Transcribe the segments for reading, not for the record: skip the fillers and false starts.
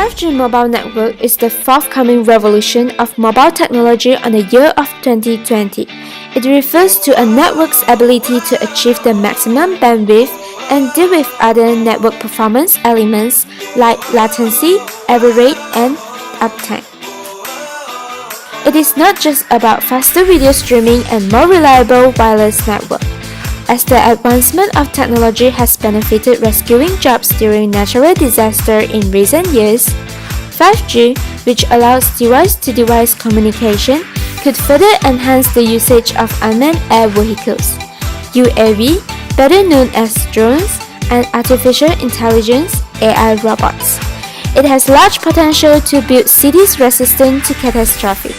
5G mobile network is the forthcoming revolution of mobile technology on the year of 2020. It refers to a network's ability to achieve the maximum bandwidth and deal with other network performance elements like latency, error rate, and uptime. It is not just about faster video streaming and more reliable wireless network. As the advancement of technology has benefited rescuing jobs during natural disaster in recent years, 5G, which allows device-to-device communication, could further enhance the usage of unmanned air vehicles, UAV, better known as drones, and artificial intelligence (AI) robots. It has large potential to build cities resistant to catastrophe.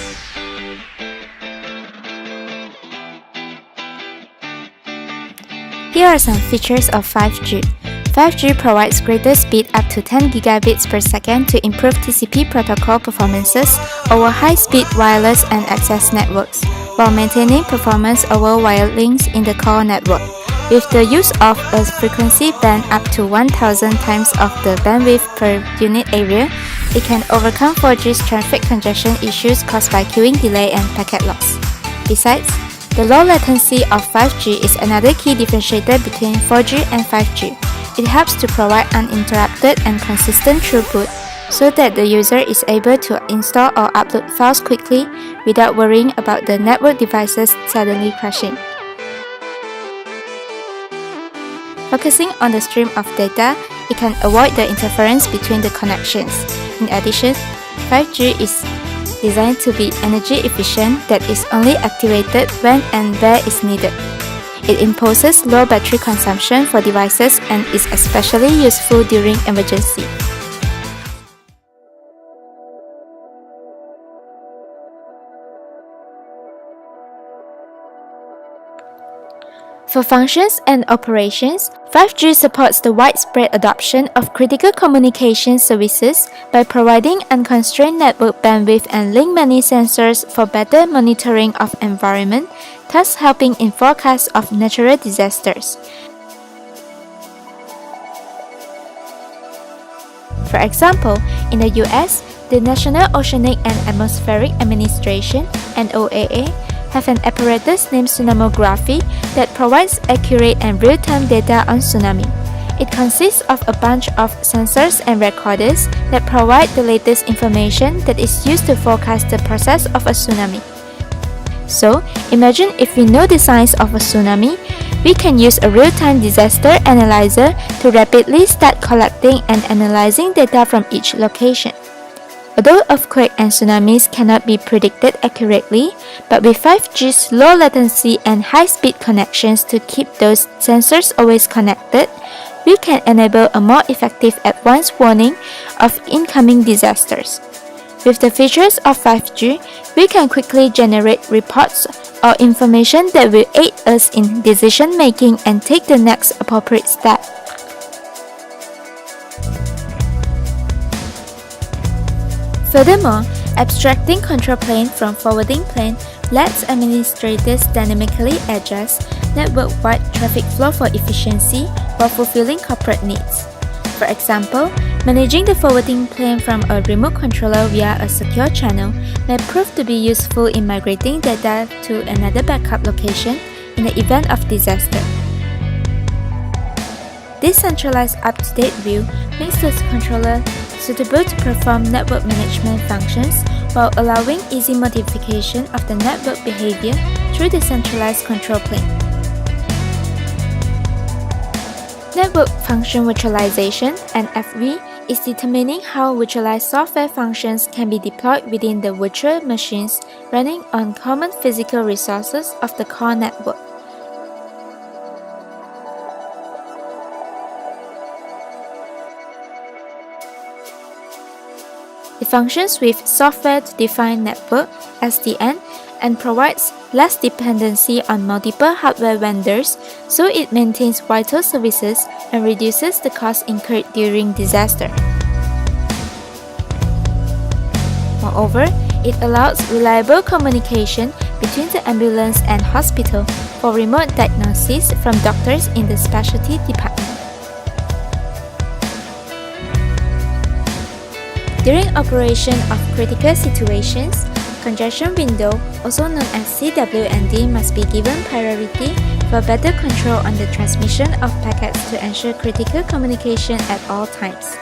Here are some features of 5G. 5G provides greater speed up to 10 gigabits per second to improve TCP protocol performances over high-speed wireless and access networks, while maintaining performance over wired links in the core network. With the use of a frequency band up to 1,000 times of the bandwidth per unit area, it can overcome 4G's traffic congestion issues caused by queuing delay and packet loss. Besides, the low latency of 5G is another key differentiator between 4G and 5G. It helps to provide uninterrupted and consistent throughput so that the user is able to install or upload files quickly without worrying about the network devices suddenly crashing. Focusing on the stream of data, it can avoid the interference between the connections. In addition, 5G is designed to be energy efficient that is only activated when and where is needed. It imposes low battery consumption for devices and is especially useful during emergency. For functions and operations, 5G supports the widespread adoption of critical communication services by providing unconstrained network bandwidth and link many sensors for better monitoring of environment, thus helping in forecasts of natural disasters. For example, in the US, the National Oceanic and Atmospheric Administration (NOAA) have an apparatus named tsunamography that provides accurate and real-time data on tsunami. It consists of a bunch of sensors and recorders that provide the latest information that is used to forecast the process of a tsunami. So, imagine if we know the signs of a tsunami, we can use a real-time disaster analyzer to rapidly start collecting and analyzing data from each location. Although earthquakes and tsunamis cannot be predicted accurately, but with 5G's low latency and high-speed connections to keep those sensors always connected, we can enable a more effective advance warning of incoming disasters. With the features of 5G, we can quickly generate reports or information that will aid us in decision-making and take the next appropriate step. Furthermore, abstracting control plane from forwarding plane lets administrators dynamically adjust network-wide traffic flow for efficiency while fulfilling corporate needs. For example, managing the forwarding plane from a remote controller via a secure channel may prove to be useful in migrating data to another backup location in the event of disaster. This centralized up-to-date view makes the controller suitable to perform network management functions while allowing easy modification of the network behavior through the centralized control plane. Network function virtualization (NFV) is determining how virtualized software functions can be deployed within the virtual machines running on common physical resources of the core network. It functions with software-defined network (SDN) and provides less dependency on multiple hardware vendors, so it maintains vital services and reduces the cost incurred during disaster. Moreover, it allows reliable communication between the ambulance and hospital for remote diagnosis from doctors in the specialty department. During operation of critical situations, congestion window, also known as CWND, must be given priority for better control on the transmission of packets to ensure critical communication at all times.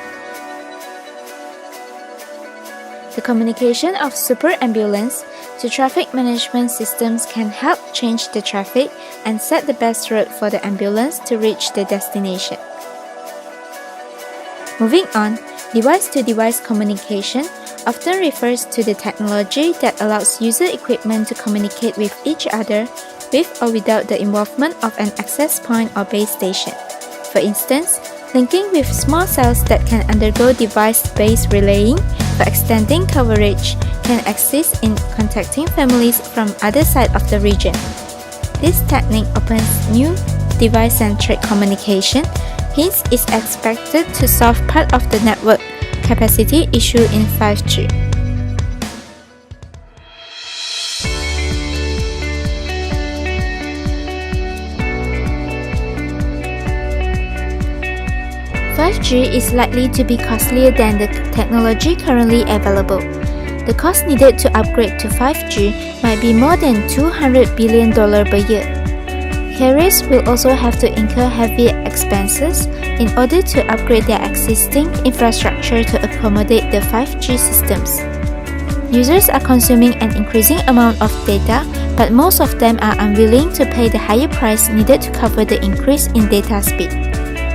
The communication of super ambulance to traffic management systems can help change the traffic and set the best route for the ambulance to reach the destination. Moving on, device-to-device communication often refers to the technology that allows user equipment to communicate with each other with or without the involvement of an access point or base station. For instance, linking with small cells that can undergo device-based relaying for extending coverage can assist in contacting families from other side of the region. This technique opens new device-centric communication, hence is expected to solve part of the network capacity issue in 5G. "5G is likely to be costlier than the technology currently available. The cost needed to upgrade to 5G might be more than $200 billion per year. Carriers will also have to incur heavy expenses in order to upgrade their existing infrastructure to accommodate the 5G systems. Users are consuming an increasing amount of data, but most of them are unwilling to pay the higher price needed to cover the increase in data speed.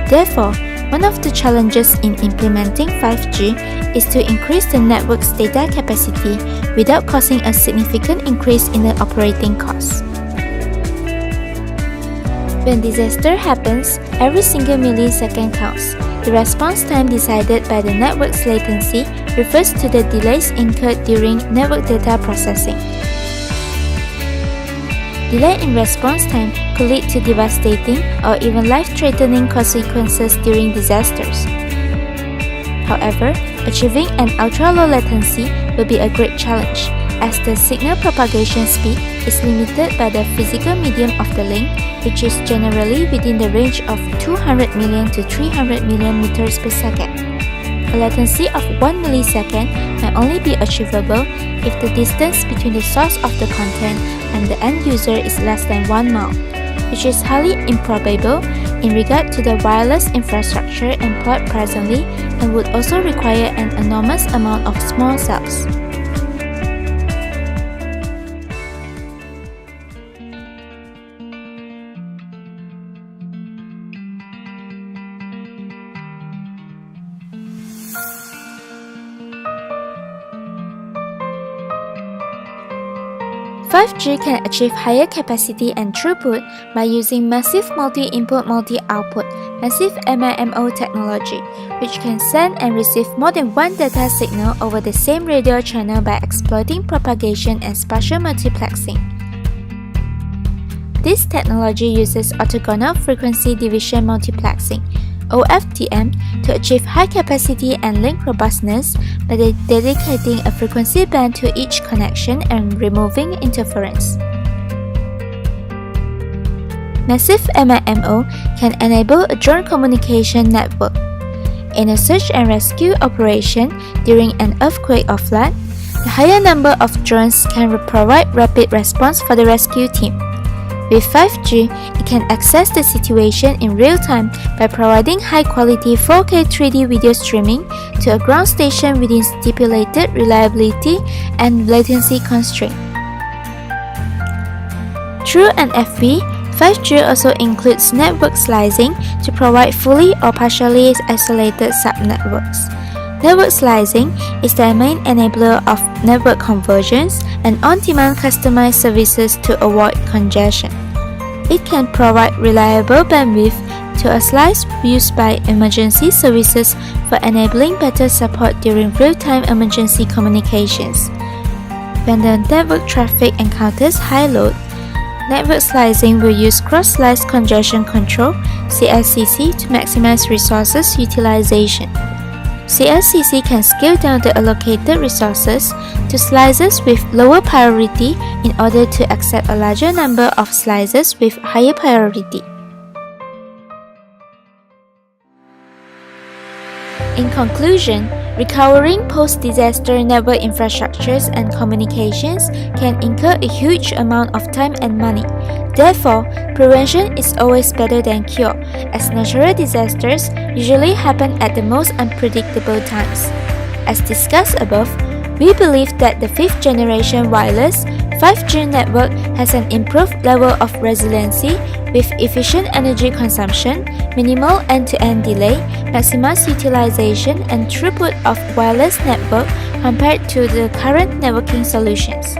Therefore, one of the challenges in implementing 5G is to increase the network's data capacity without causing a significant increase in the operating costs. When disaster happens, every single millisecond counts. The response time decided by the network's latency refers to the delays incurred during network data processing. Delay in response time could lead to devastating or even life-threatening consequences during disasters. However, achieving an ultra-low latency will be a great challenge, as the signal propagation speed is limited by the physical medium of the link, which is generally within the range of 200 million to 300 million meters per second. A latency of 1 millisecond may only be achievable if the distance between the source of the content and the end user is less than 1 mile, which is highly improbable in regard to the wireless infrastructure employed presently and would also require an enormous amount of small cells. "5G can achieve higher capacity and throughput by using massive multi-input multi-output massive MIMO technology, which can send and receive more than one data signal over the same radio channel by exploiting propagation and spatial multiplexing. This technology uses orthogonal frequency division multiplexing (OFDM) to achieve high capacity and link robustness by dedicating a frequency band to each connection and removing interference. Massive MIMO can enable a drone communication network. In a search and rescue operation during an earthquake or flood, the higher number of drones can provide rapid response for the rescue team. With 5G, it can assess the situation in real time by providing high-quality 4K 3D video streaming to a ground station within stipulated reliability and latency constraints. Through an FB, 5G also includes network slicing to provide fully or partially isolated subnetworks. Network slicing is the main enabler of network convergence and on-demand customized services to avoid congestion. It can provide reliable bandwidth to a slice used by emergency services for enabling better support during real-time emergency communications. When the network traffic encounters high load, network slicing will use cross-slice congestion control (CSCC) to maximize resources utilization. CSCC can scale down the allocated resources to slices with lower priority in order to accept a larger number of slices with higher priority. In conclusion, Recovering post-disaster network infrastructures and communications can incur a huge amount of time and money. Therefore, prevention is always better than cure, as natural disasters usually happen at the most unpredictable times. As discussed above, we believe that the 5th generation wireless 5G network has an improved level of resiliency with efficient energy consumption, minimal end-to-end delay, maximized utilization and throughput of wireless network compared to the current networking solutions.